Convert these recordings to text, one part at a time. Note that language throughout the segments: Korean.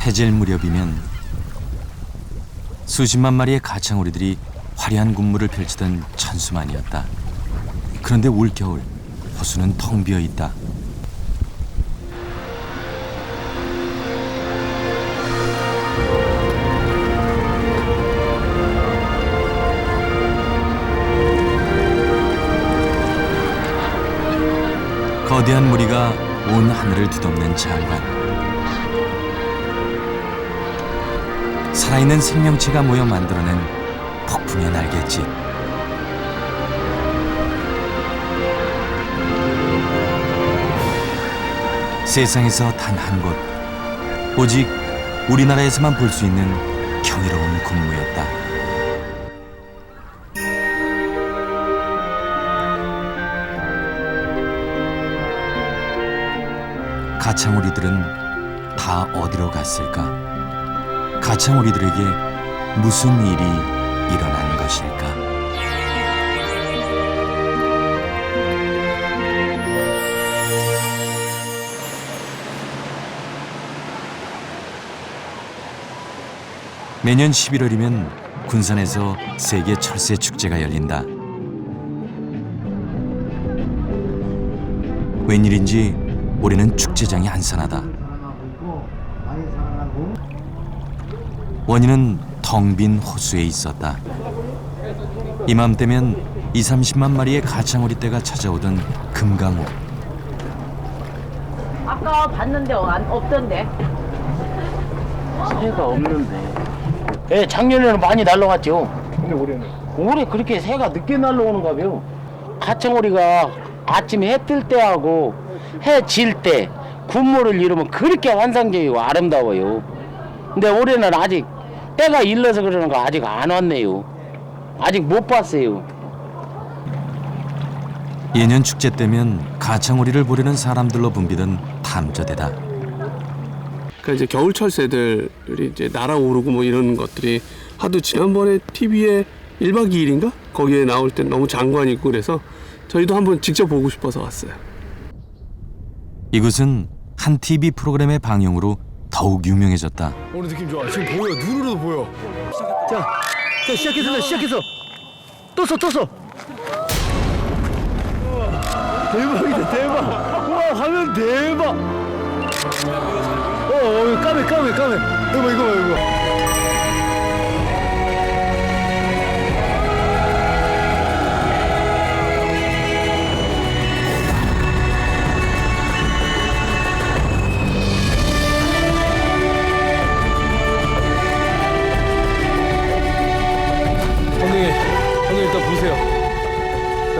해질 무렵이면 수십만 마리의 가창오리들이 화려한 군무를 펼치던 천수만이었다. 그런데 올겨울 호수는 텅 비어 있다. 거대한 무리가 온 하늘을 뒤덮는 장관. 살아있는 생명체가 모여 만들어낸 폭풍의 날갯짓. 세상에서 단 한 곳, 오직 우리나라에서만 볼 수 있는 경이로운 군무였다. 가창오리들은 다 어디로 갔을까? 가창오리들에게 무슨 일이 일어난 것일까? 매년 11월이면 군산에서 세계 철새 축제가 열린다. 웬일인지 올해는 축제장이 한산하다. 원인은 텅 빈 호수에 있었다. 이맘때면 20-30만 마리의 가창오리 떼가 찾아오던 금강호. 아까 봤는데 없던데. 새가 없는데. 예, 작년에는 많이 날라왔죠. 근데 올해는? 올해 그렇게 새가 늦게 날라오는가 봐요. 가창오리가 아침에 해 뜰 때하고 해 질 때 군무를 이루면 그렇게 환상적이고 아름다워요. 근데 올해는 아직 때가 일러서 그러는 거 아직 안 왔네요. 아직 못 봤어요. 예년 축제 때면 가창오리를 보려는 사람들로 붐비던 탐저대다. 그러니까 이제 겨울 철새들이 이제 날아오르고 뭐 이런 것들이 하도 지난번에 TV에 1박 2일인가? 거기에 나올 때 너무 장관이 있고 그래서 저희도 한번 직접 보고 싶어서 왔어요. 이곳은 한 TV 프로그램의 방영으로 더욱 유명해졌다. 오늘 느낌 좋아. 지금 보여. 눈으로도 보여. 자 시작했어. 떴어. 대박이다, 대박. 우와, 화면 대박. 까매. 이거 봐. 형님 일단 보세요. 자.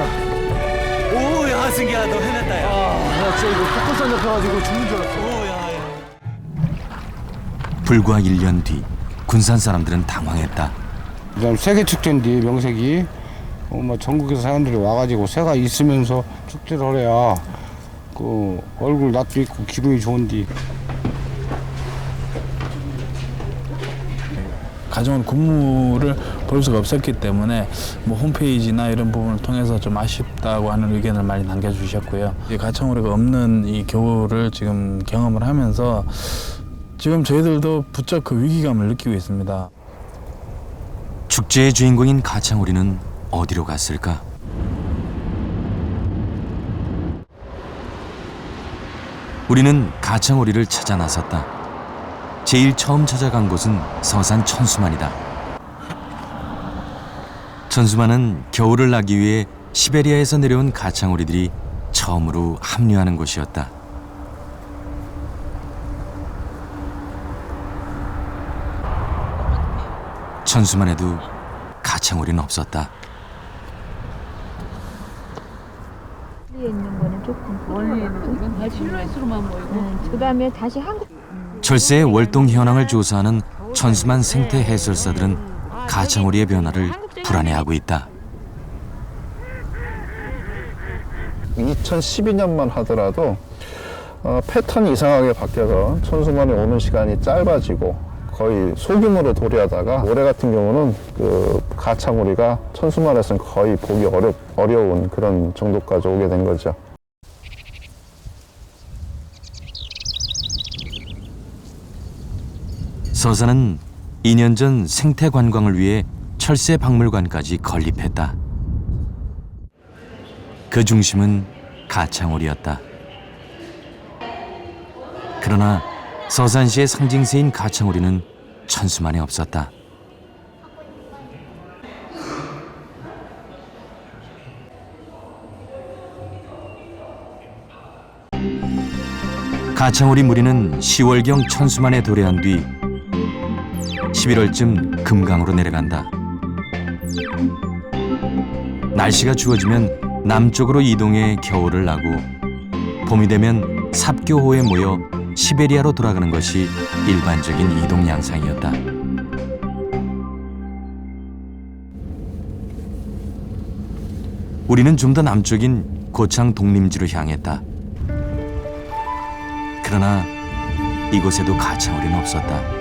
오, 야, 승기야, 너 해냈다, 야. 나 진짜 이거 포커스 안 잡혀가지고 죽는 줄 알았어. 오, 야. 불과 1년 뒤 군산 사람들은 당황했다. 그다음 세계 축제인데 명색이 뭐 전국에서 사람들이 와가지고 새가 있으면서 축제를 하래야 그 얼굴 낯도 있고 기분이 좋은데. 가져온 군무를 볼 수가 없었기 때문에 뭐 홈페이지나 이런 부분을 통해서 좀 아쉽다고 하는 의견을 많이 남겨주셨고요. 가창오리가 없는 이 겨울을 지금 경험을 하면서 지금 저희들도 부쩍 그 위기감을 느끼고 있습니다. 축제의 주인공인 가창오리는 어디로 갔을까? 우리는 가창오리를 찾아 나섰다. 제일 처음 찾아간 곳은 서산 천수만이다. 천수만은 겨울을 나기 위해 시베리아에서 내려온 가창오리들이 처음으로 합류하는 곳이었다. 천수만에도 가창오리는 없었다. 위에 있는 거는 조금 멀리 있는 거. 실루엣으로만 보이고. 그다음에 다시 한국. 철새의 월동 현황을 조사하는 천수만 생태 해설사들은 가창오리의 변화를 불안해하고 있다. 2012년만 하더라도 패턴이 이상하게 바뀌어서 천수만에 오는 시간이 짧아지고 거의 소규모로 도래하다가 올해 같은 경우는 그 가창오리가 천수만에서는 거의 보기 어려운 그런 정도까지 오게 된 거죠. 서산은 2년 전 생태 관광을 위해 철새 박물관까지 건립했다. 그 중심은 가창오리였다. 그러나 서산시의 상징새인 가창오리는 천수만에 없었다. 가창오리 무리는 10월경 천수만에 도래한 뒤 11월쯤 금강으로 내려간다. 날씨가 추워지면 남쪽으로 이동해 겨울을 나고 봄이 되면 삽교호에 모여 시베리아로 돌아가는 것이 일반적인 이동 양상이었다. 우리는 좀 더 남쪽인 고창 독림지로 향했다. 그러나 이곳에도 가창오리는 없었다.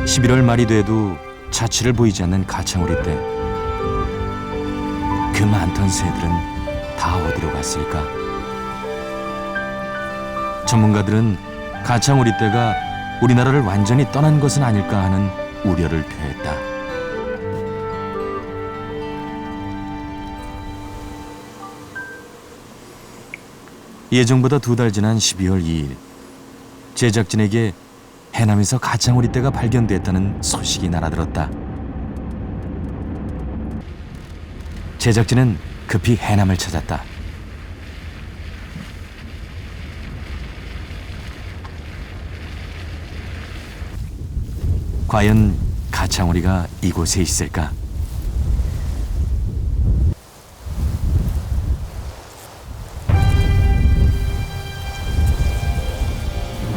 11월 말이 돼도 자취를 보이지 않는 가창오리 떼. 그 많던 새들은 다 어디로 갔을까? 전문가들은 가창오리 떼가 우리나라를 완전히 떠난 것은 아닐까 하는 우려를 표했다. 예정보다 2달 지난 12월 2일 제작진에게 해남에서 가창오리 떼가 발견됐다는 소식이 날아들었다. 제작진은 급히 해남을 찾았다. 과연 가창오리가 이곳에 있을까?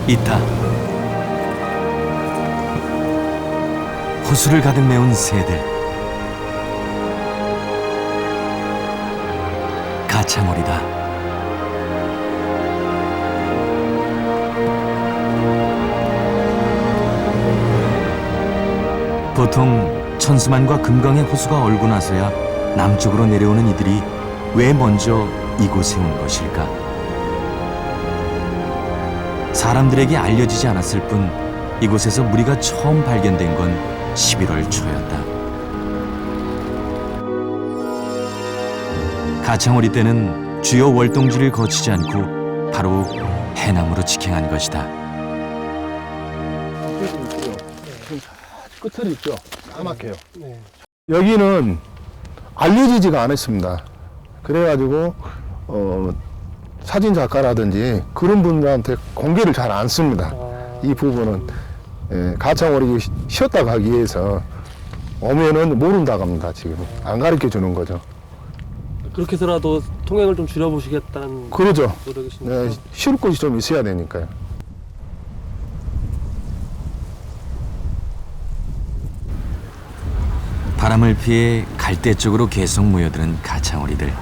있다. 호수를 가득 메운 새들. 가창오리다. 보통 천수만과 금강의 호수가 얼고 나서야 남쪽으로 내려오는 이들이 왜 먼저 이곳에 온 것일까? 사람들에게 알려지지 않았을 뿐 이곳에서 무리가 처음 발견된 건 11월 초였다. 가창오리 떼는 주요 월동지를 거치지 않고 바로 해남으로 직행한 것이다. 끝을 있죠. 까맣게요. 여기는 알려지지가 않았습니다. 그래가지고 사진 작가라든지 그런 분들한테 공개를 잘 안 씁니다. 이 부분은 가창오리 쉬었다 가기 위해서 오면은 모른다고 합니다. 지금 안 가르쳐 주는 거죠. 그렇게 해서라도 통행을 좀 줄여보시겠다는 그러죠. 노력이십니까? 네, 쉴 곳이 좀 있어야 되니까요. 바람을 피해 갈대 쪽으로 계속 모여드는 가창오리들.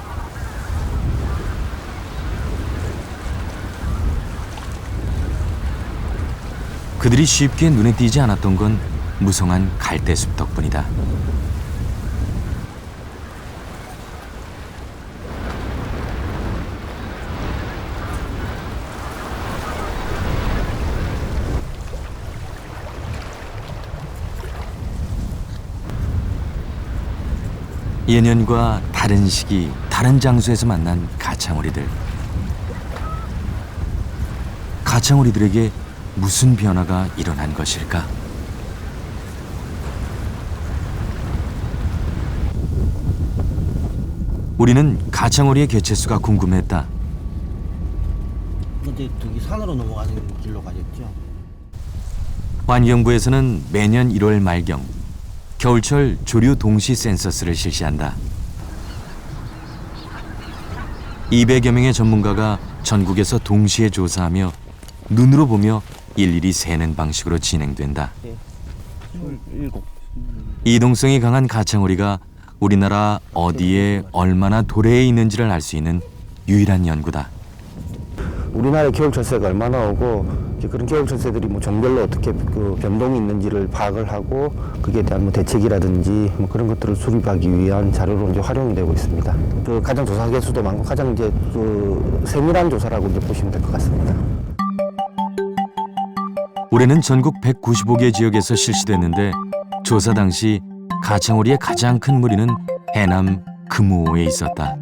그들이 쉽게 눈에 띄지 않았던 건 무성한 갈대숲 덕분이다. 예년과 다른 시기, 다른 장소에서 만난 가창오리들. 가창오리들에게 무슨 변화가 일어난 것일까? 우리는 가창오리의 개체수가 궁금했다. 이제 저기 산으로 넘어가는 길로 가겠죠. 환경부에서는 매년 1월 말경 겨울철 조류 동시 센서스를 실시한다. 200여 명의 전문가가 전국에서 동시에 조사하며 눈으로 보며 일일이 세는 방식으로 진행된다. 이동성이 강한 가창오리가 우리나라 어디에 얼마나 도래해 있는지를 알 수 있는 유일한 연구다. 우리나라에 겨울철새가 얼마나 오고 이제 그런 겨울철새들이 뭐 종별로 어떻게 그 변동이 있는지를 파악을 하고 그에 대한 뭐 대책이라든지 뭐 그런 것들을 수립하기 위한 자료로 이제 활용이 되고 있습니다. 그 가장 조사 개수도 많고 가장 이제 그 세밀한 조사라고 이제 보시면 될 것 같습니다. 올해는 전국 195개 지역에서 실시됐는데 조사 당시 가창오리의 가장 큰 무리는 해남 금우호에 있었다.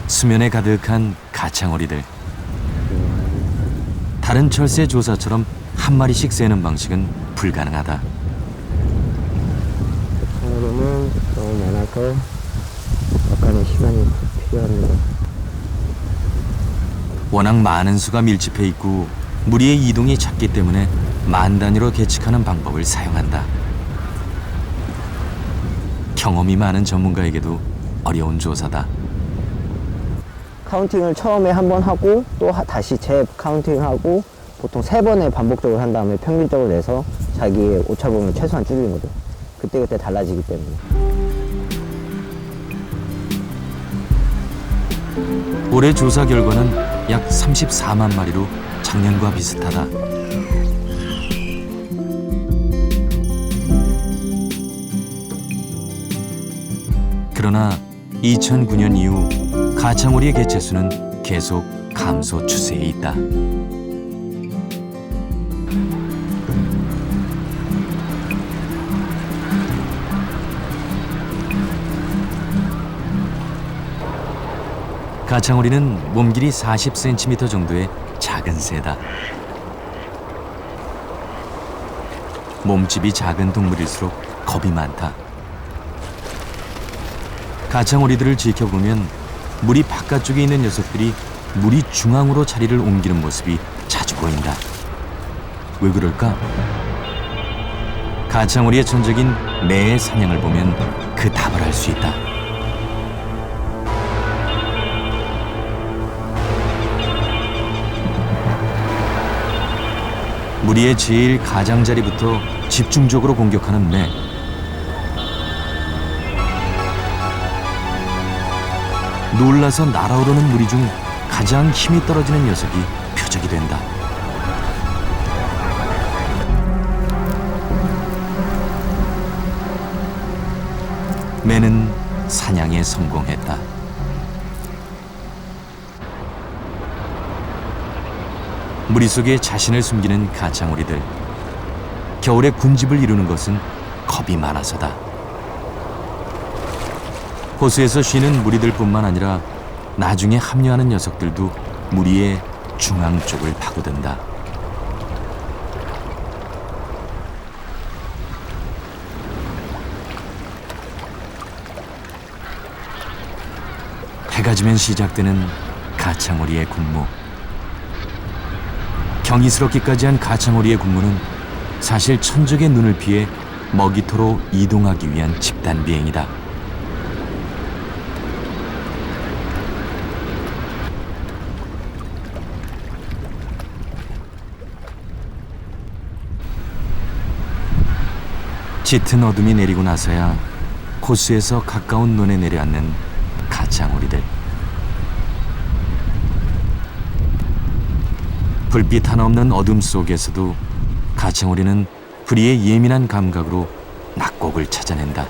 수면에 가득한 가창오리들. 다른 철새 조사처럼 한 마리씩 세는 방식은 불가능하다. 오늘은 너무 많아서 약간의 시간이 필요합니다. 워낙 많은 수가 밀집해 있고 무리의 이동이 잦기 때문에 만 단위로 계측하는 방법을 사용한다. 경험이 많은 전문가에게도 어려운 조사다. 카운팅을 처음에 한 번 하고 또 다시 재카운팅하고 보통 3번에 반복적으로 한 다음에 평균적으로 내서 자기의 오차범위를 최소한 줄이는 거죠. 그때그때 달라지기 때문에. 올해 조사 결과는 약 34만 마리로 작년과 비슷하다. 그러나 2009년 이후 가창오리의 개체수는 계속 감소 추세에 있다. 가창오리는 몸길이 40cm 정도의 작은 새다. 몸집이 작은 동물일수록 겁이 많다. 가창오리들을 지켜보면 무리 바깥쪽에 있는 녀석들이 무리 중앙으로 자리를 옮기는 모습이 자주 보인다. 왜 그럴까? 가창오리의 천적인 매의 사냥을 보면 그 답을 알 수 있다. 무리의 제일 가장자리부터 집중적으로 공격하는 매. 놀라서 날아오르는 무리 중 가장 힘이 떨어지는 녀석이 표적이 된다. 매는 사냥에 성공했다. 무리 속에 자신을 숨기는 가창오리들. 겨울에 군집을 이루는 것은 겁이 많아서다. 호수에서 쉬는 무리들뿐만 아니라 나중에 합류하는 녀석들도 무리의 중앙 쪽을 파고든다. 해가 지면 시작되는 가창오리의 군무. 경이스럽기까지 한 가창오리의 군무는 사실 천적의 눈을 피해 먹이토로 이동하기 위한 집단 비행이다. 짙은 어둠이 내리고 나서야 호수에서 가까운 논에 내려앉는 가창오리들. 불빛 하나 없는 어둠 속에서도 가창오리는 부리의 예민한 감각으로 낙곡을 찾아낸다.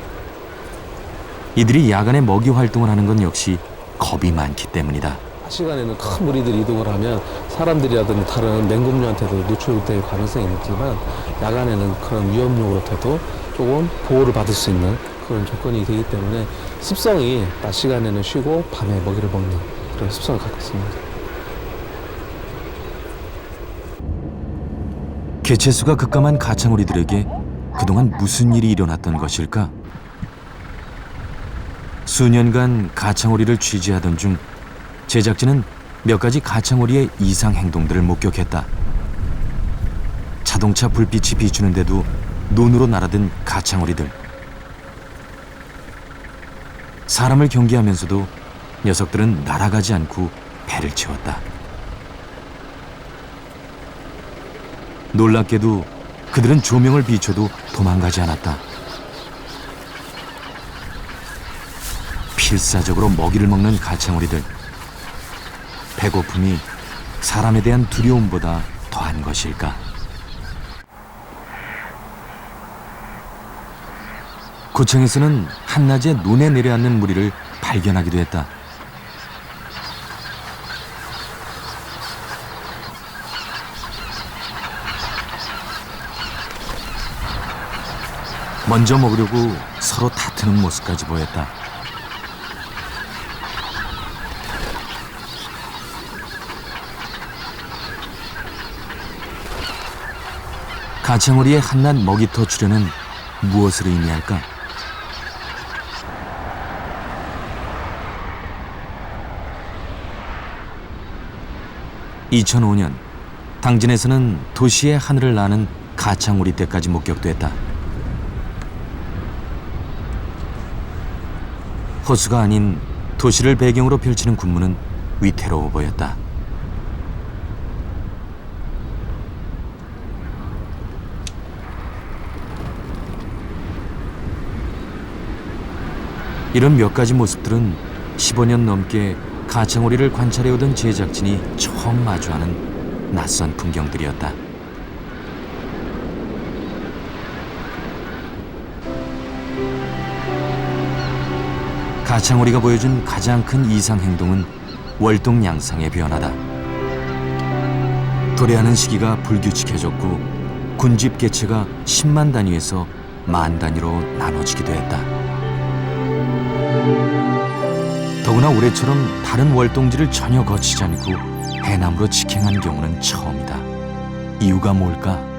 이들이 야간에 먹이 활동을 하는 건 역시 겁이 많기 때문이다. 시간에는 큰 무리들이 이동을 하면 사람들이라든지 다른 맹금류한테도 노출될 가능성이 있지만 야간에는 그런 위험용으로부터도 조금 보호를 받을 수 있는 그런 조건이 되기 때문에 습성이 낮 시간에는 쉬고 밤에 먹이를 먹는 그런 습성을 갖고 있습니다. 개체수가 급감한 가창오리들에게 그동안 무슨 일이 일어났던 것일까? 수년간 가창오리를 취재하던 중 제작진은 몇 가지 가창오리의 이상 행동들을 목격했다. 자동차 불빛이 비추는데도 논으로 날아든 가창오리들. 사람을 경계하면서도 녀석들은 날아가지 않고 배를 채웠다. 놀랍게도 그들은 조명을 비춰도 도망가지 않았다. 필사적으로 먹이를 먹는 가창오리들. 배고픔이 사람에 대한 두려움보다 더한 것일까? 고창에서는 한낮에 논에 내려앉는 무리를 발견하기도 했다. 먼저 먹으려고 서로 다투는 모습까지 보였다. 가창오리의 한낱 먹이터 출현은 무엇을 의미할까? (2005년) 당진에서는 도시의 하늘을 나는 가창오리 떼까지 목격됐다. 호수가 아닌 도시를 배경으로 펼치는 군무는 위태로워 보였다. 이런 몇 가지 모습들은 15년 넘게 가창오리를 관찰해오던 제작진이 처음 마주하는 낯선 풍경들이었다. 가창오리가 보여준 가장 큰 이상 행동은 월동 양상의 변화다. 도래하는 시기가 불규칙해졌고 군집 개체가 10만 단위에서 만 단위로 나눠지기도 했다. 더구나 올해처럼 다른 월동지를 전혀 거치지 않고 해남으로 직행한 경우는 처음이다. 이유가 뭘까?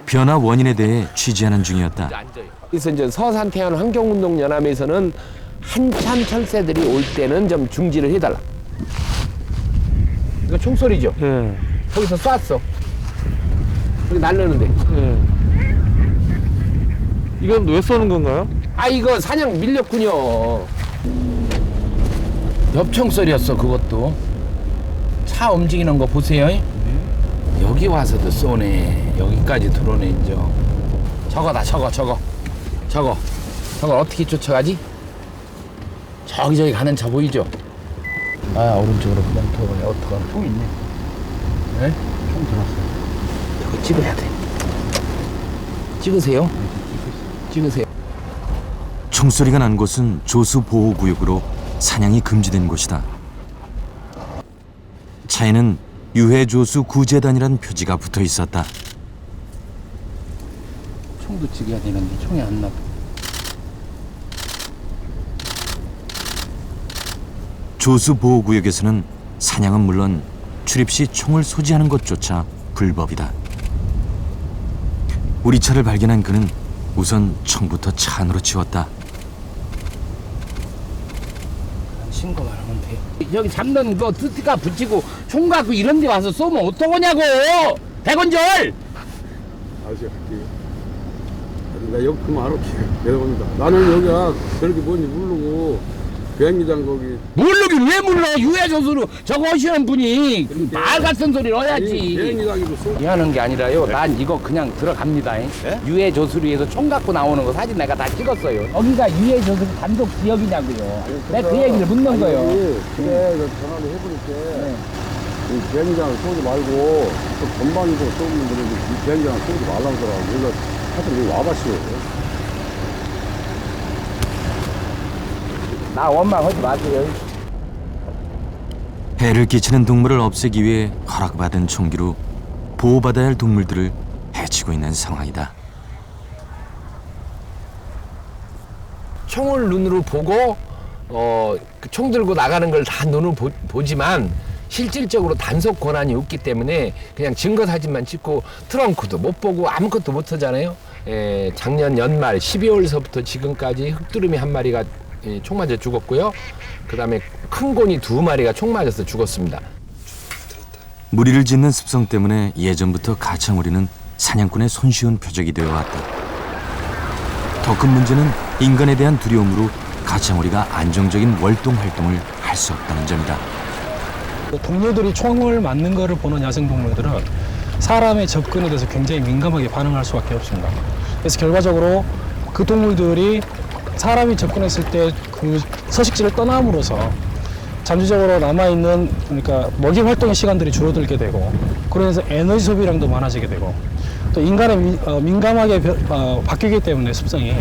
변화 원인에 대해 취재하는 중이었다. 그래서 이제 서산태안 환경운동연합에서는 한참 철새들이 올 때는 좀 중지를 해달라. 이거 총소리죠? 예. 거기서 쐈어. 여기 날르는데. 예. 이건 왜 쏘는 건가요? 아 이거 사냥 밀렸군요. 엽총 소리였어. 그것도 차 움직이는 거 보세요. 여기 와서도 쏘네. 여기까지 들어오네. 이제 저거다. 저거 저걸 어떻게 쫓아가지? 저기 가는 차 보이죠? 아 오른쪽으로 그냥 통을 어떡하면 통 있네. 네? 총 들었어. 저거 찍어야 돼. 찍으세요. 찍으세요. 총소리가 난 곳은 조수 보호구역으로 사냥이 금지된 곳이다. 차에는 유해조수 구제단이라는 표지가 붙어 있었다. 총도 찍어야 되는데 총이 안 나. 조수 보호구역에서는 사냥은 물론 출입 시 총을 소지하는 것조차 불법이다. 우리 차를 발견한 그는 우선 총부터 차 안으로 치웠다. 신고만 하면 돼. 여기 잡는 거 스티커 붙이고 총 갖고 이런 데 와서 쏘면 어떡하냐고! 백원절! 아저씨 갈게요. 나 여기 그만 알아. 내려갑니다. 나는 여기가 저렇게 뭔지 모르고 비행기장 거기 모르긴 왜 몰라! 유해조수로 저거 하시는 분이 말 같은 소리를 해야지. 비행기장이도 쏘. 미안한 게 아니라요. 난 이거 그냥 들어갑니다. 유해조수리에서 총 갖고 나오는 거 사진 내가 다 찍었어요. 여기가 유해조수리 단독 지역이냐고요. 내가 그 얘기를 묻는 거예요. 그래, 전화를 해보니까 이 비행기장을 쏘지 말고 또 전방위적으로 쏘는 분이 이 비행기장을 쏘지 말라고 하더라고. 그래서 사실 여기 와봤어요. 나 원망하지 마세요. 해를 끼치는 동물을 없애기 위해 허락받은 총기로 보호받아야 할 동물들을 해치고 있는 상황이다. 총을 눈으로 보고 그총 들고 나가는 걸 다 눈으로 보지만 실질적으로 단속 권한이 없기 때문에 그냥 증거 사진만 찍고 트렁크도 못 보고 아무것도 못 하잖아요. 작년 연말 12월서부터 지금까지 흑두루미 한 마리가 총 맞아 죽었고요. 그 다음에 큰 곤이 2마리가 총 맞아서 죽었습니다. 무리를 짓는 습성 때문에 예전부터 가창오리는 사냥꾼의 손쉬운 표적이 되어 왔다. 더 큰 문제는 인간에 대한 두려움으로 가창오리가 안정적인 월동 활동을 할 수 없다는 점이다. 동료들이 총을 맞는 것을 보는 야생동물들은 사람의 접근에 대해서 굉장히 민감하게 반응할 수밖에 없습니다. 그래서 결과적으로 그 동물들이 사람이 접근했을 때 그 서식지를 떠남으로써 잠재적으로 남아있는 그러니까 먹이 활동의 시간들이 줄어들게 되고 그러면서 에너지 소비량도 많아지게 되고 또 인간의 민감하게 바뀌기 때문에 습성이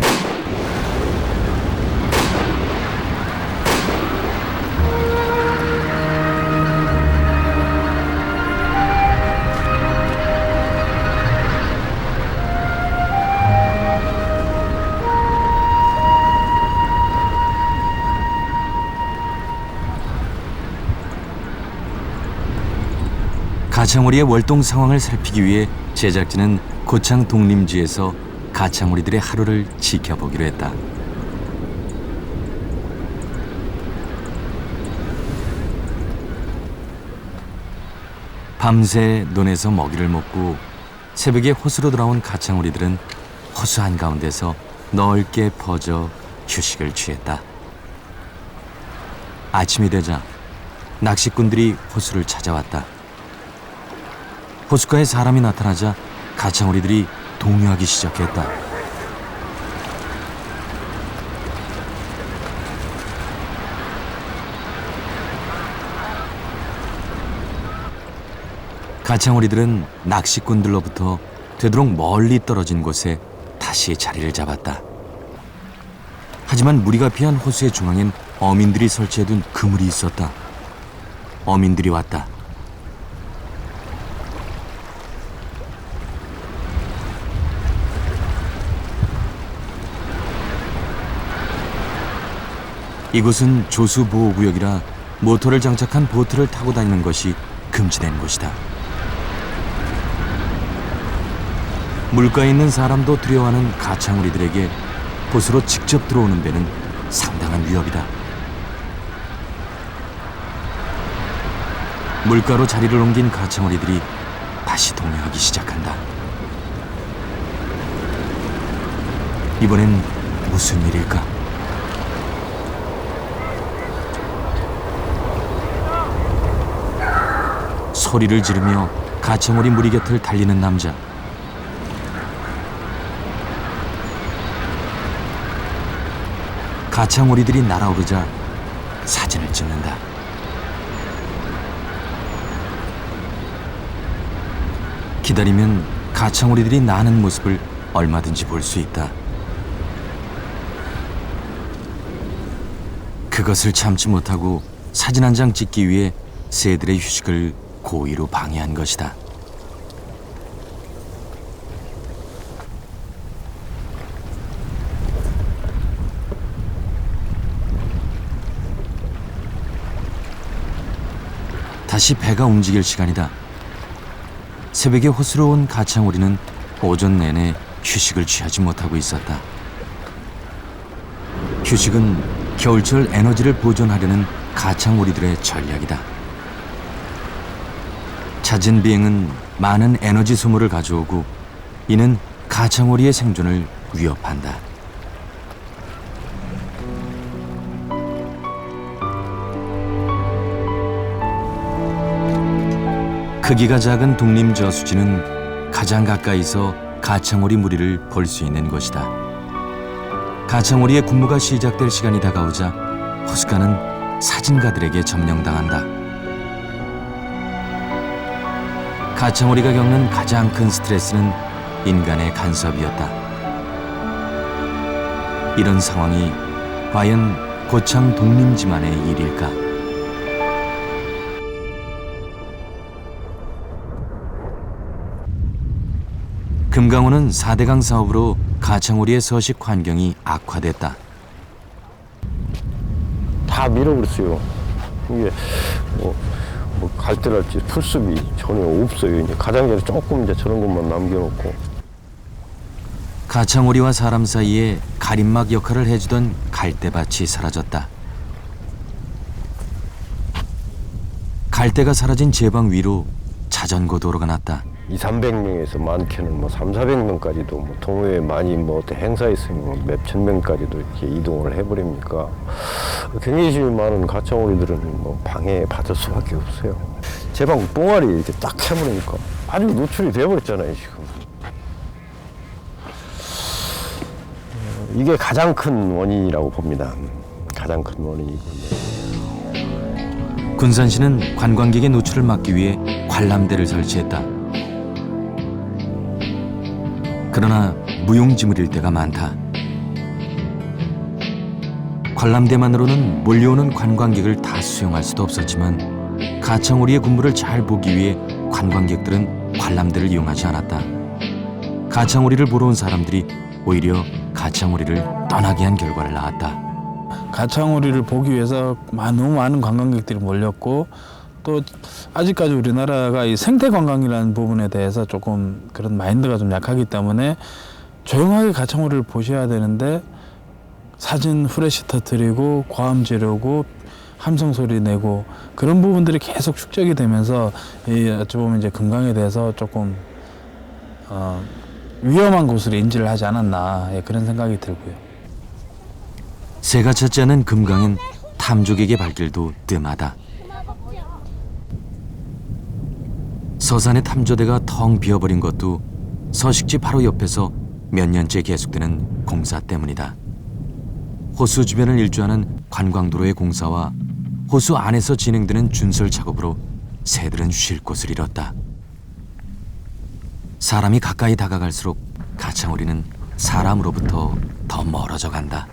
가창오리의 월동 상황을 살피기 위해 제작진은 고창 독림지에서 가창오리들의 하루를 지켜보기로 했다. 밤새 논에서 먹이를 먹고 새벽에 호수로 돌아온 가창오리들은 호수 한가운데서 넓게 퍼져 휴식을 취했다. 아침이 되자 낚시꾼들이 호수를 찾아왔다. 호숫가에 사람이 나타나자 가창오리들이 동요하기 시작했다. 가창오리들은 낚시꾼들로부터 되도록 멀리 떨어진 곳에 다시 자리를 잡았다. 하지만 무리가 피한 호수의 중앙엔 어민들이 설치해둔 그물이 있었다. 어민들이 왔다. 이곳은 조수보호구역이라 모터를 장착한 보트를 타고 다니는 것이 금지된 곳이다. 물가에 있는 사람도 두려워하는 가창오리들에게 호수로 직접 들어오는 배는 상당한 위협이다. 물가로 자리를 옮긴 가창오리들이 다시 동요하기 시작한다. 이번엔 무슨 일일까? 소리를 지르며 가창오리 무리 곁을 달리는 남자. 가창오리들이 날아오르자 사진을 찍는다. 기다리면 가창오리들이 나는 모습을 얼마든지 볼 수 있다. 그것을 참지 못하고 사진 한 장 찍기 위해 새들의 휴식을 고의로 방해한 것이다. 다시 배가 움직일 시간이다. 새벽에 호수로 온 가창오리는 오전 내내 휴식을 취하지 못하고 있었다. 휴식은 겨울철 에너지를 보존하려는 가창오리들의 전략이다. 잦은 비행은 많은 에너지 소모를 가져오고 이는 가창오리의 생존을 위협한다. 크기가 작은 독림 저수지는 가장 가까이서 가창오리 무리를 볼 수 있는 곳이다. 가창오리의 군무가 시작될 시간이 다가오자 호숫가는 사진가들에게 점령당한다. 가창오리가 겪는 가장 큰 스트레스는 인간의 간섭이었다. 이런 상황이 과연 고창 독림지만의 일일까? 금강호는 4대강 사업으로 가창오리의 서식 환경이 악화됐다. 다 밀어버렸어요. 이게 뭐 갈대랄지 풀숲이 전혀 없어요. 이제 가장자리 조금 이제 저런 것만 남겨놓고. 가창오리와 사람 사이에 가림막 역할을 해주던 갈대밭이 사라졌다. 갈대가 사라진 제방 위로 자전거 도로가 났다. 200~300명에서 많게는 뭐 300~400명까지도 뭐 동호회 많이 뭐 어떤 행사 있으면 몇천 명까지도 이렇게 이동을 해버리니까 굉장히 많은 가창오리들은 뭐 방해받을 수밖에 없어요. 제방 뽕알이 이렇게 딱 해버리니까 아주 노출이 돼버렸잖아요 지금. 이게 가장 큰 원인이라고 봅니다. 가장 큰 원인이고. 군산시는 관광객의 노출을 막기 위해 관람대를 설치했다. 그러나 무용지물일 때가 많다. 관람대만으로는 몰려오는 관광객을 다 수용할 수도 없었지만 가창오리의 군무를 잘 보기 위해 관광객들은 관람대를 이용하지 않았다. 가창오리를 보러 온 사람들이 오히려 가창오리를 떠나게 한 결과를 낳았다. 가창오리를 보기 위해서 너무 많은 관광객들이 몰렸고 또 아직까지 우리나라가 이 생태 관광이라는 부분에 대해서 조금 그런 마인드가 좀 약하기 때문에 조용하게 가창오리를 보셔야 되는데 사진 후레쉬 터뜨리고 과음 지르고 함성 소리 내고 그런 부분들이 계속 축적이 되면서 이 어찌 보면 이제 금강에 대해서 조금 위험한 곳으로 인지를 하지 않았나, 예, 그런 생각이 들고요. 새가 찾지 않은 금강엔 탐족에게 발길도 뜸하다. 서산의 탐조대가 텅 비어버린 것도 서식지 바로 옆에서 몇 년째 계속되는 공사 때문이다. 호수 주변을 일주하는 관광도로의 공사와 호수 안에서 진행되는 준설 작업으로 새들은 쉴 곳을 잃었다. 사람이 가까이 다가갈수록 가창오리는 사람으로부터 더 멀어져 간다.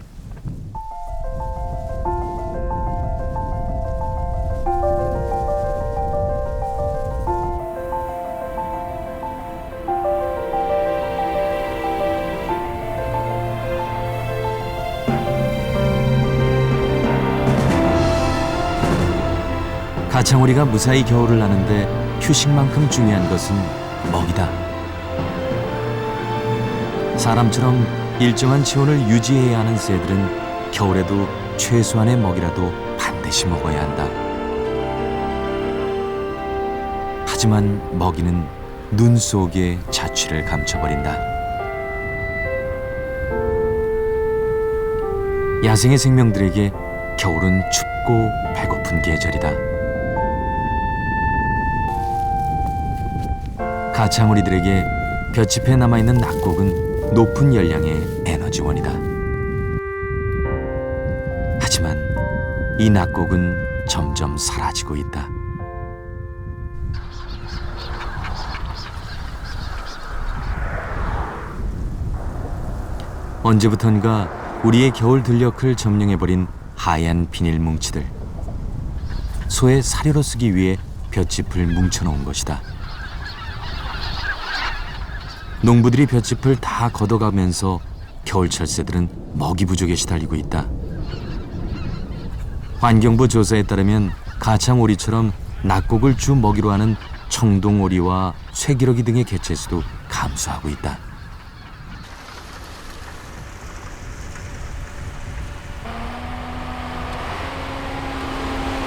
가창오리가 무사히 겨울을 나는데 휴식만큼 중요한 것은 먹이다. 사람처럼 일정한 체온을 유지해야 하는 새들은 겨울에도 최소한의 먹이라도 반드시 먹어야 한다. 하지만 먹이는 눈 속에 자취를 감춰버린다. 야생의 생명들에게 겨울은 춥고 배고픈 계절이다. 가창오리들에게 볏짚에 남아있는 낙곡은 높은 열량의 에너지원이다. 하지만 이 낙곡은 점점 사라지고 있다. 언제부턴가 우리의 겨울 들녘을 점령해버린 하얀 비닐 뭉치들. 소의 사료로 쓰기 위해 볏짚을 뭉쳐놓은 것이다. 농부들이 볏짚을 다 걷어가면서 겨울철 새들은 먹이 부족에 시달리고 있다. 환경부 조사에 따르면 가창오리처럼 낙곡을 주 먹이로 하는 청동오리와 쇠기러기 등의 개체수도 감소하고 있다.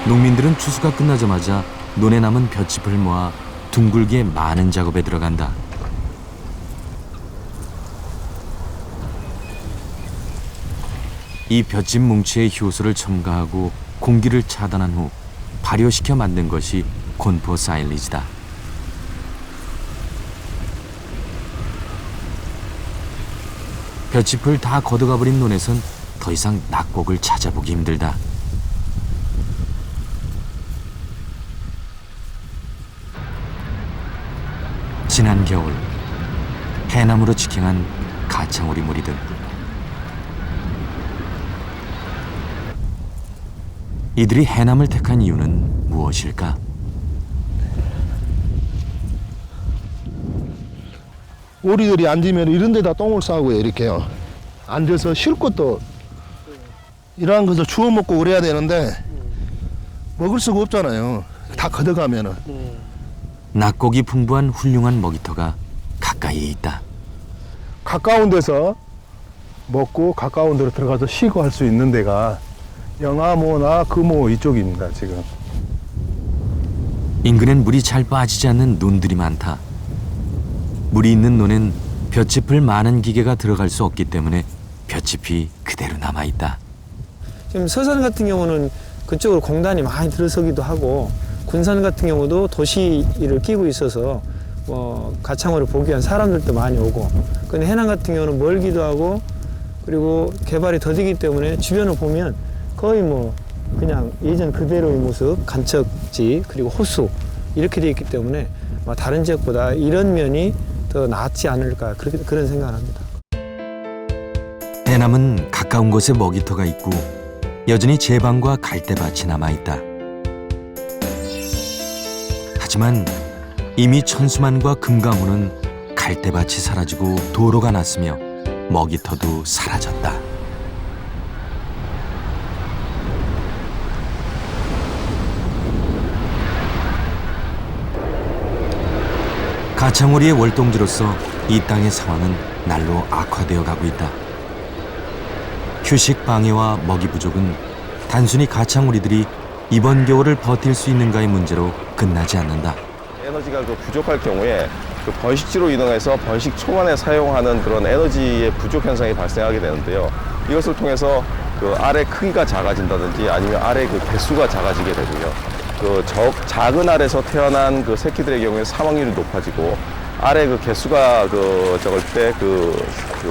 농민들은 추수가 끝나자마자 논에 남은 볏짚을 모아 둥글게 많은 작업에 들어간다. 이 볏짚 뭉치의 효소를 첨가하고 공기를 차단한 후 발효시켜 만든 것이 곤포 사일리지다. 볏짚을 다 걷어가버린 논에선 더 이상 낙곡을 찾아보기 힘들다. 지난 겨울 해남으로 직행한 가창오리 무리들. 이들이 해남을 택한 이유는 무엇일까? 오리들이 앉으면 이런 데다 똥을 싸고요. 이렇게요. 앉아서 쉴 것도 이러한 것을 주워 먹고 그래야 되는데 먹을 수가 없잖아요. 다 걷어가면은. 낙곡이 풍부한 훌륭한 먹이터가 가까이에 있다. 가까운 데서 먹고 가까운 데로 들어가서 쉬고 할 수 있는 데가 영암호나 금호 이쪽입니다. 지금. 인근엔 물이 잘 빠지지 않는 논들이 많다. 물이 있는 논엔 볏짚을 많은 기계가 들어갈 수 없기 때문에 볏짚이 그대로 남아있다. 지금 서산 같은 경우는 그쪽으로 공단이 많이 들어서기도 하고 군산 같은 경우도 도시를 끼고 있어서 가창오를 보기 위한 사람들도 많이 오고, 근데 해남 같은 경우는 멀기도 하고 그리고 개발이 더디기 때문에 주변을 보면 거의 그냥 예전 그대로의 모습, 간척지 그리고 호수 이렇게 돼 있기 때문에 다른 지역보다 이런 면이 더 낫지 않을까 그런 생각을 합니다. 해남은 가까운 곳에 먹이터가 있고 여전히 제방과 갈대밭이 남아있다. 하지만 이미 천수만과 금강호는 갈대밭이 사라지고 도로가 났으며 먹이터도 사라졌다. 가창오리의 월동지로서 이 땅의 상황은 날로 악화되어 가고 있다. 휴식 방해와 먹이 부족은 단순히 가창오리들이 이번 겨울을 버틸 수 있는가의 문제로 끝나지 않는다. 에너지가 부족할 경우에 번식지로 이동해서 번식 초반에 사용하는 그런 에너지의 부족 현상이 발생하게 되는데요. 이것을 통해서 알의 크기가 작아진다든지 아니면 알의 개수가 작아지게 되고요. 작은 알에서 태어난 새끼들의 경우에 사망률이 높아지고 알의 개수가 적을 때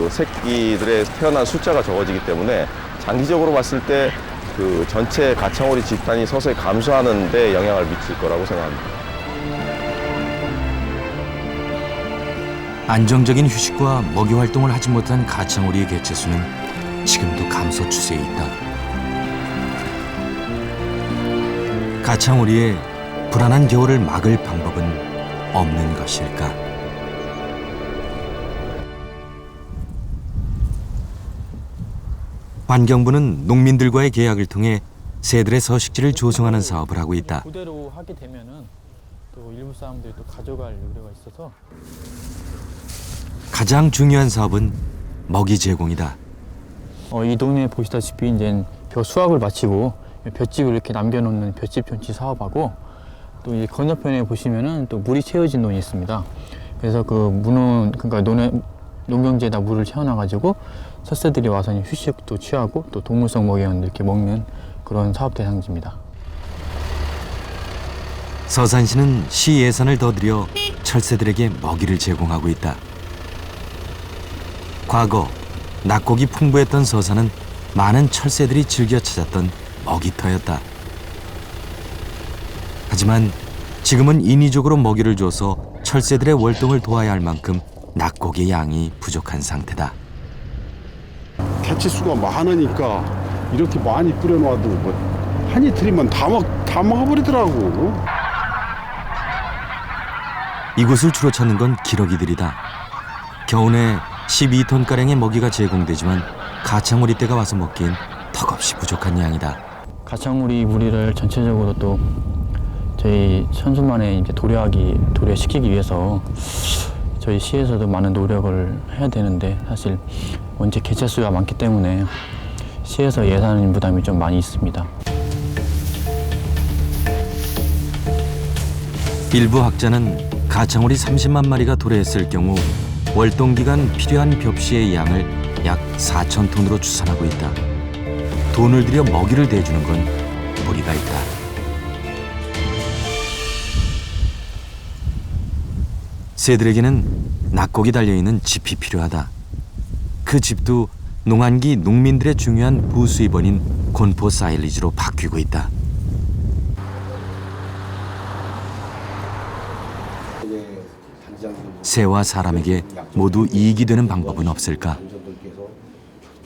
새끼들의 태어난 숫자가 적어지기 때문에 장기적으로 봤을 때 전체 가창오리 집단이 서서히 감소하는 데 영향을 미칠 거라고 생각합니다. 안정적인 휴식과 먹이 활동을 하지 못한 가창오리의 개체수는 지금도 감소 추세에 있다. 가창오리의 불안한 겨울을 막을 방법은 없는 것일까? 환경부는 농민들과의 계약을 통해 새들의 서식지를 조성하는 사업을 하고 있다. 그대로 하게 되면은 또 일부 사람들이 또 가져갈 우려가 있어서 가장 중요한 사업은 먹이 제공이다. 이 동네에 보시다시피 이제 벼 수확을 마치고 볏짚을 이렇게 남겨놓는 볏짚 편치 사업하고 또 이 건너편에 보시면은 또 물이 채워진 논이 있습니다. 그래서 그러니까 농경지에다 물을 채워놔가지고 서새들이 와서 휴식도 취하고 또 동물성 먹이를 이렇게 먹는 그런 사업 대상지입니다. 서산시는 시 예산을 더 들여 철새들에게 먹이를 제공하고 있다. 과거 낙곡이 풍부했던 서산은 많은 철새들이 즐겨 찾았던 먹이터였다. 하지만 지금은 인위적으로 먹이를 줘서 철새들의 월동을 도와야 할 만큼 낙곡의 양이 부족한 상태다. 개체수가 많으니까 이렇게 많이 뿌려놔도 한 이틀이면 다 먹어버리더라고. 이곳을 주로 찾는 건 기러기들이다. 겨우내 12톤가량의 먹이가 제공되지만 가창오리 떼가 와서 먹기엔 턱없이 부족한 양이다. 가창오리 무리를 전체적으로 또 저희 천수만에 이제 도래시키기 위해서 저희 시에서도 많은 노력을 해야 되는데 사실 원체 개체수가 많기 때문에 시에서 예산 부담이 좀 많이 있습니다. 일부 학자는 가창오리 30만 마리가 도래했을 경우 월동기간 필요한 벽시의 양을 약 4,000톤으로 추산하고 있다. 돈을 들여 먹이를 대주는 건 무리가 있다. 새들에게는 낙곡이 달려있는 집이 필요하다. 그 집도 농한기 농민들의 중요한 부수입원인 곤포 사일리지로 바뀌고 있다. 새와 사람에게 모두 이익이 되는 방법은 없을까?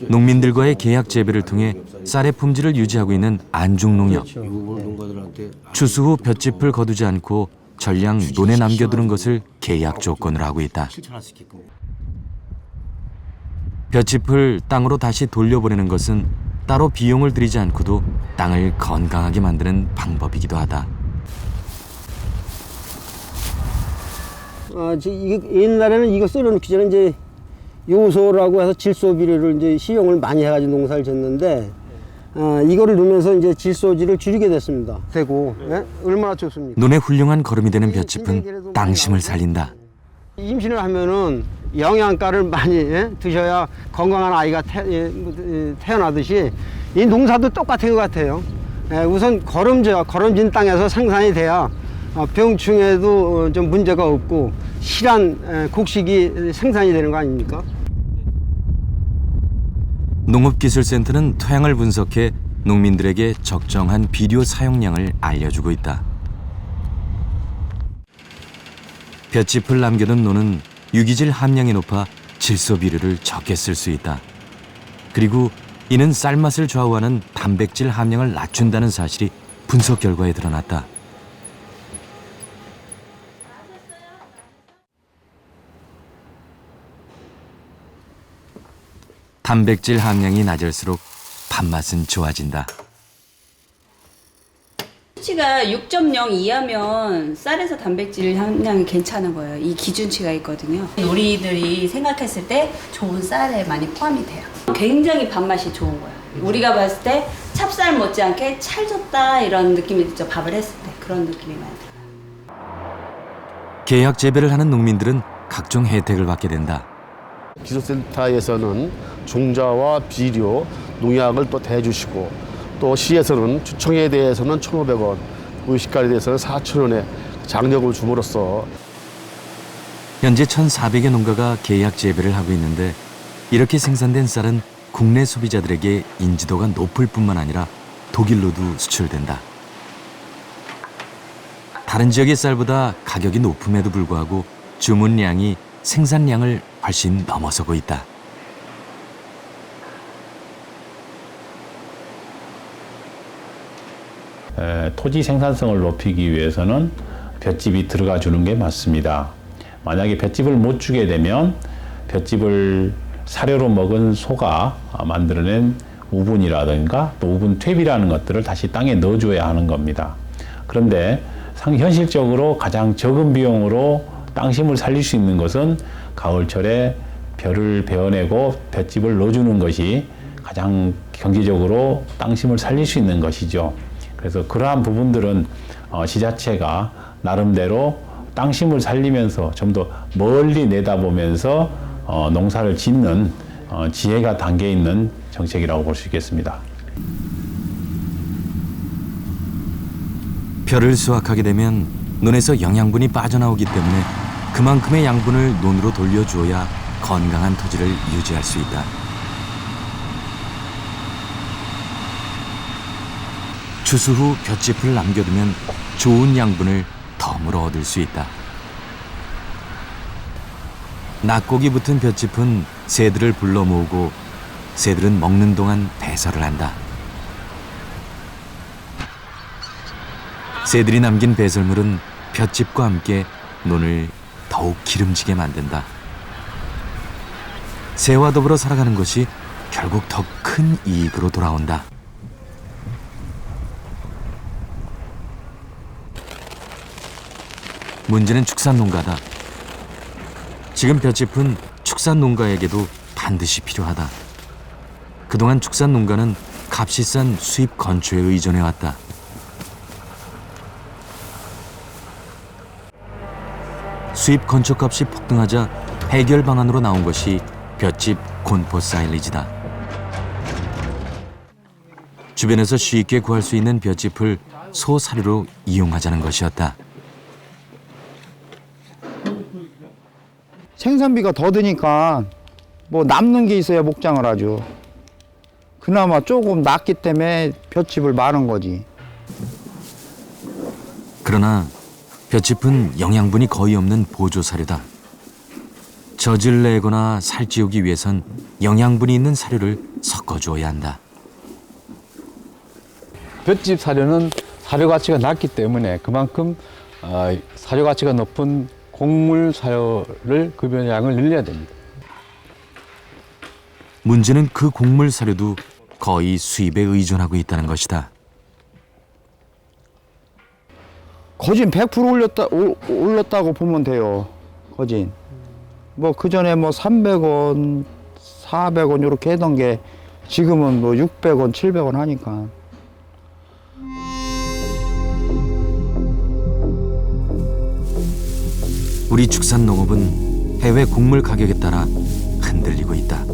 농민들과의 계약 재배를 통해 쌀의 품질을 유지하고 있는 안중농협. 추수 후 볏짚을 거두지 않고 전량 논에 남겨두는 것을 계약 조건으로 하고 있다. 볏짚을 땅으로 다시 돌려보내는 것은 따로 비용을 들이지 않고도 땅을 건강하게 만드는 방법이기도 하다. 옛날에는 이거 썰어놓기 전에 이제 요소라고 해서 질소 비료를 이제 시용을 많이 해가지고 농사를 졌는데 이거를 넣으면서 이제 질소질을 줄이게 됐습니다. 되고 얼마나 좋습니까? 논의 훌륭한 거름이 되는 볏짚은 땅심을 살린다. 임신을 하면은 영양가를 많이 드셔야 건강한 아이가 태어나듯이 이 농사도 똑같은 것 같아요. 우선 거름진 땅에서 생산이 돼야 병충해도 좀 문제가 없고 실한 곡식이 생산이 되는 거 아닙니까? 농업기술센터는 토양을 분석해 농민들에게 적정한 비료 사용량을 알려주고 있다. 볏짚을 남겨둔 논은 유기질 함량이 높아 질소 비료를 적게 쓸 수 있다. 그리고 이는 쌀맛을 좌우하는 단백질 함량을 낮춘다는 사실이 분석 결과에 드러났다. 단백질 함량이 낮을수록 밥맛은 좋아진다. 수치가 pH가 6.0 이하면 쌀에서 단백질 함량이 괜찮은 거예요. 이 기준치가 있거든요. 우리들이 생각했을 때 좋은 쌀에 많이 포함이 돼요. 굉장히 밥맛이 좋은 거예요. 우리가 봤을 때 찹쌀 못지않게 찰졌다 이런 느낌이 들죠. 밥을 했을 때 그런 느낌이 많이 들어요. 계약 재배를 하는 농민들은 각종 혜택을 받게 된다. 기술센터에서는 종자와 비료, 농약을 또 대주시고 또 시에서는 주청에 대해서는 1,500원, 의식가에 대해서는 4,000원의 장려금을 줌으로써 현재 1,400여 농가가 계약 재배를 하고 있는데 이렇게 생산된 쌀은 국내 소비자들에게 인지도가 높을 뿐만 아니라 독일로도 수출된다. 다른 지역의 쌀보다 가격이 높음에도 불구하고 주문량이 생산량을 훨씬 넘어서고 있다. 토지 생산성을 높이기 위해서는 볏짚이 들어가 주는 게 맞습니다. 만약에 볏짚을 못 주게 되면 볏짚을 사료로 먹은 소가 만들어낸 우분이라든가 또 우분 퇴비라는 것들을 다시 땅에 넣어줘야 하는 겁니다. 그런데 현실적으로 가장 적은 비용으로 땅심을 살릴 수 있는 것은 가을철에 벼를 베어내고 볏짚을 넣어주는 것이 가장 경제적으로 땅심을 살릴 수 있는 것이죠. 그래서 그러한 부분들은 지자체가 나름대로 땅심을 살리면서 좀 더 멀리 내다보면서 농사를 짓는 지혜가 담겨 있는 정책이라고 볼 수 있겠습니다. 벼를 수확하게 되면 논에서 영양분이 빠져나오기 때문에 그만큼의 양분을 논으로 돌려주어야 건강한 토지를 유지할 수 있다. 추수 후 볏짚을 남겨두면 좋은 양분을 덤으로 얻을 수 있다. 낙곡이 붙은 볏짚은 새들을 불러 모으고 새들은 먹는 동안 배설을 한다. 새들이 남긴 배설물은 볏짚과 함께 논을 더욱 기름지게 만든다. 새와 더불어 살아가는 것이 결국 더 큰 이익으로 돌아온다. 문제는 축산농가다. 지금 볏짚은 축산농가에게도 반드시 필요하다. 그동안 축산농가는 값이 싼 수입 건초에 의존해왔다. 수입 건초값이 폭등하자 해결 방안으로 나온 것이 볏짚 곤포 사일리지다. 주변에서 쉽게 구할 수 있는 볏짚을 소 사료로 이용하자는 것이었다. 생산비가 더 드니까 뭐 남는 게 있어야 목장을 하죠. 그나마 조금 낫기 때문에 볏짚을 마는 거지. 그러나 볏짚은 영양분이 거의 없는 보조 사료다. 젖을 내거나 살찌우기 위해선 영양분이 있는 사료를 섞어주어야 한다. 볏짚 사료는 사료 가치가 낮기 때문에 그만큼 사료 가치가 높은 곡물 사료를 급여량을 늘려야 됩니다. 문제는 그 곡물 사료도 거의 수입에 의존하고 있다는 것이다. 거진 100% 올랐다고 보면 돼요. 거진. 뭐 그전에 뭐 300원, 400원 이렇게 하던 게 지금은 뭐 600원, 700원 하니까. 우리 축산농업은 해외 곡물 가격에 따라 흔들리고 있다.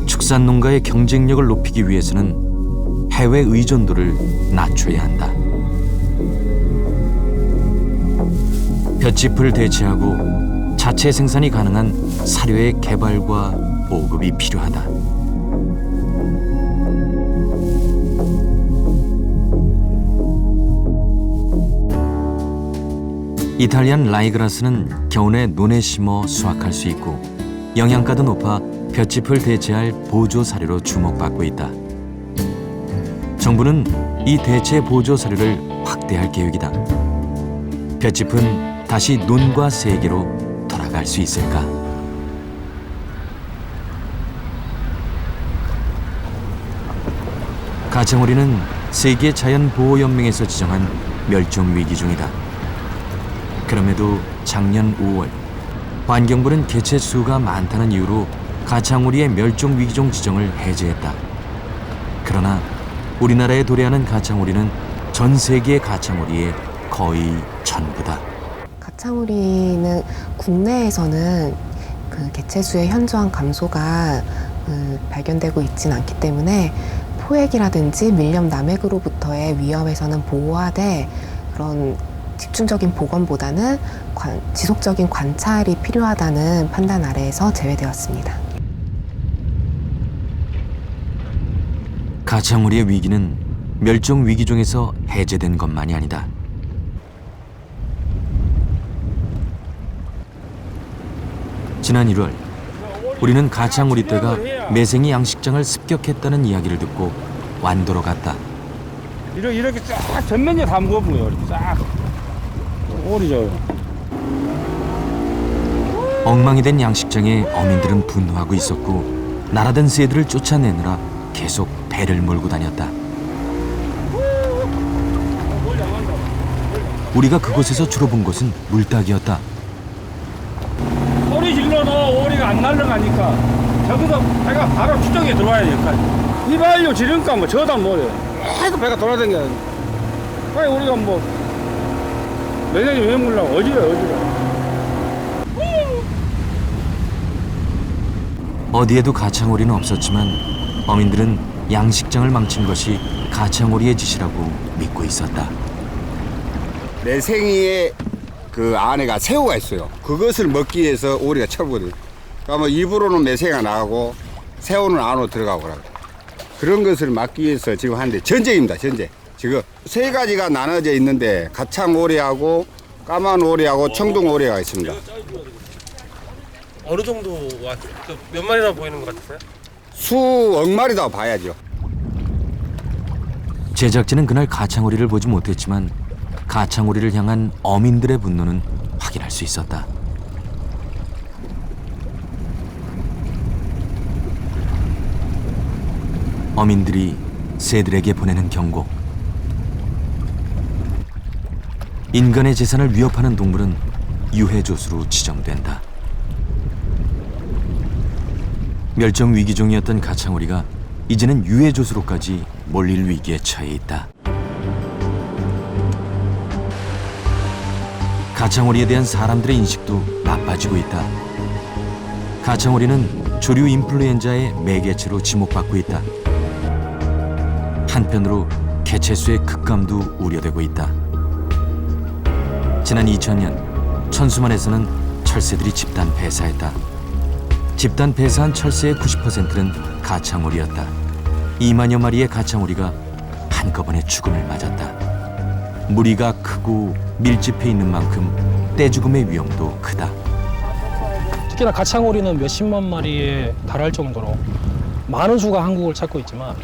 축산농가의 경쟁력을 높이기 위해서는 해외 의존도를 낮춰야 한다. 볏짚을 대체하고 자체 생산이 가능한 사료의 개발과 보급이 필요하다. 이탈리안 라이그라스는 겨우내 논에 심어 수확할 수 있고 영양가도 높아 볏짚을 대체할 보조 사료로 주목받고 있다. 정부는 이 대체 보조 사료를 확대할 계획이다. 볏짚은 다시 논과 세계로 돌아갈 수 있을까? 가창오리는 세계 자연보호연맹에서 지정한 멸종위기 중이다. 그럼에도 작년 5월 환경부는 개체 수가 많다는 이유로 가창오리의 멸종위기종 지정을 해제했다. 그러나 우리나라에 도래하는 가창오리는 전 세계의 가창오리의 거의 전부다. 가창오리는 국내에서는 그 개체수의 현저한 감소가 발견되고 있지는 않기 때문에 포획이라든지 밀렵 남획으로부터의 위협에서는 보호하되 그런 집중적인 복원보다는 지속적인 관찰이 필요하다는 판단 아래에서 제외되었습니다. 가창오리의 위기는 멸종위기종에서 해제된 것만이 아니다. 지난 1월 우리는 가창오리 떼가 매생이 양식장을 습격했다는 이야기를 듣고 완도로 갔다. 이렇게 쫙 전면에 다 먹어보요. 이렇게 쫙 오리죠. 엉망이 된 양식장에 어민들은 분노하고 있었고 날아든 새들을 쫓아내느라 계속 배를 몰고 다녔다. 우리가 그곳에서 주로 본 것은 물닭이었다. 소리 질러도 오리가 안 날아가니까 저기서 배가 바로 추적에 들어와야 될까. 이발료 지르니까 뭐 저다 뭐래. 계속 배가 돌아다녀. 빨리 우리가 뭐 매장이 왜 몰라 어지러. 어디에도 가창오리는 없었지만 어민들은 양식장을 망친 것이 가창오리의 짓이라고 믿고 있었다. 매생이의 그 안에가 새우가 있어요. 그것을 먹기 위해서 오리가 쳐보거든요. 그러니까 뭐 입으로는 매생이가 나가고 새우는 안으로 들어가고 그러고. 그런 것을 막기 위해서 지금 하는데 전쟁입니다. 전쟁. 지금 세 가지가 나눠져 있는데 가창오리하고 까만 오리하고 청둥오리가 있습니다. 어느 정도 몇 마리나 보이는 것 같으세요? 수억 마리다 봐야죠. 제작진은 그날 가창오리를 보지 못했지만 가창오리를 향한 어민들의 분노는 확인할 수 있었다. 어민들이 새들에게 보내는 경고. 인간의 재산을 위협하는 동물은 유해조수로 지정된다. 멸종위기종이었던 가창오리가 이제는 유해조수로까지 몰릴 위기에 처해 있다. 가창오리에 대한 사람들의 인식도 나빠지고 있다. 가창오리는 조류 인플루엔자의 매개체로 지목받고 있다. 한편으로 개체수의 급감도 우려되고 있다. 지난 2000년 천수만에서는 철새들이 집단 폐사했다. 집단 폐사한 철새의 90%는 가창오리였다. 2만여 마리의 가창오리가 한꺼번에 죽음을 맞았다. 무리가 크고 밀집해 있는 만큼 떼죽음의 위험도 크다. 특히나 가창오리는 몇십만 마리에 달할 정도로 많은 수가 한국을 찾고 있지만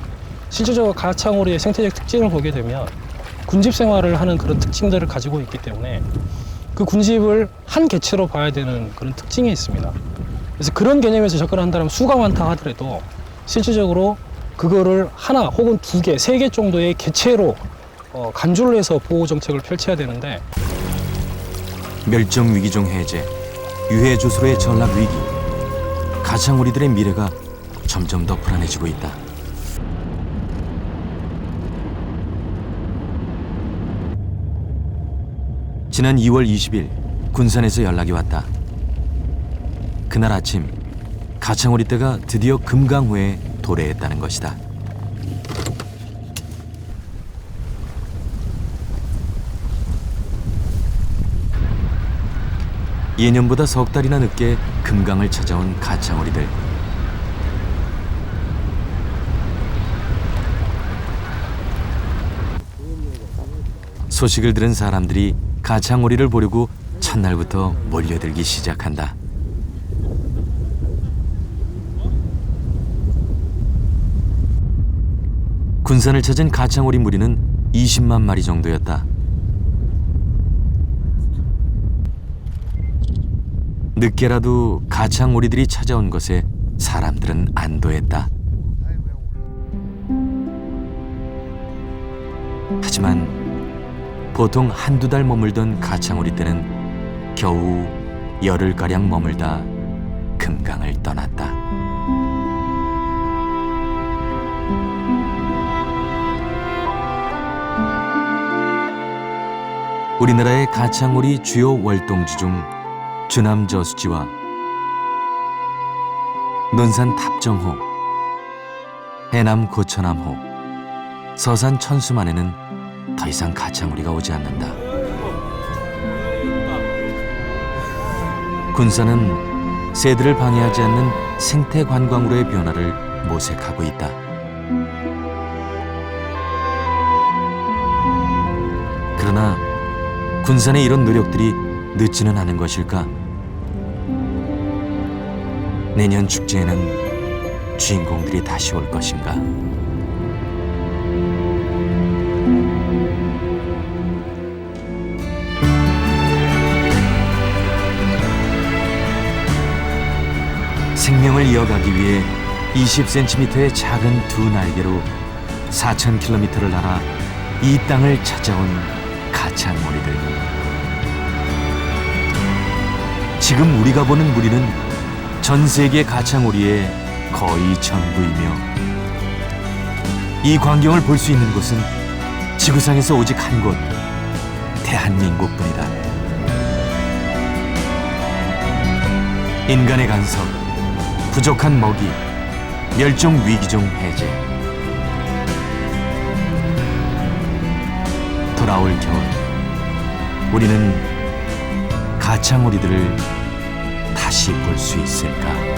실질적으로 가창오리의 생태적 특징을 보게 되면 군집 생활을 하는 그런 특징들을 가지고 있기 때문에 그 군집을 한 개체로 봐야 되는 그런 특징이 있습니다. 그래서 그런 개념에서 접근한다면 수가 많다 하더라도 실질적으로 그거를 하나 혹은 두 개, 세 개 정도의 개체로 간주를 해서 보호 정책을 펼쳐야 되는데 멸종위기종 해제, 유해조수로의 전락위기, 가창오리들의 미래가 점점 더 불안해지고 있다. 지난 2월 20일 군산에서 연락이 왔다. 그날 아침 가창오리 떼가 드디어 금강호에 도래했다는 것이다. 예년보다 석 달이나 늦게 금강을 찾아온 가창오리들. 소식을 들은 사람들이 가창오리를 보려고 첫날부터 몰려들기 시작한다. 군산을 찾은 가창오리 무리는 20만 마리 정도였다. 늦게라도 가창오리들이 찾아온 것에 사람들은 안도했다. 하지만 보통 한두 달 머물던 가창오리 떼는 겨우 열흘가량 머물다 금강을 떠났다. 우리나라의 가창오리 주요 월동지 중 주남 저수지와 논산 탑정호, 해남 고천암호, 서산 천수만에는 더 이상 가창오리가 오지 않는다. 군산은 새들을 방해하지 않는 생태 관광으로의 변화를 모색하고 있다. 그러나 군산의 이런 노력들이 늦지는 않은 것일까? 내년 축제에는 주인공들이 다시 올 것인가? 생명을 이어가기 위해 20cm의 작은 두 날개로 4,000km를 날아 이 땅을 찾아온 가창오리들. 지금 우리가 보는 무리는 전 세계 가창오리의 거의 전부이며 이 광경을 볼 수 있는 곳은 지구상에서 오직 한 곳, 대한민국뿐이다. 인간의 간섭, 부족한 먹이, 멸종 위기종 해제. 돌아올 겨울, 우리는 가창오리들을 다시 볼 수 있을까?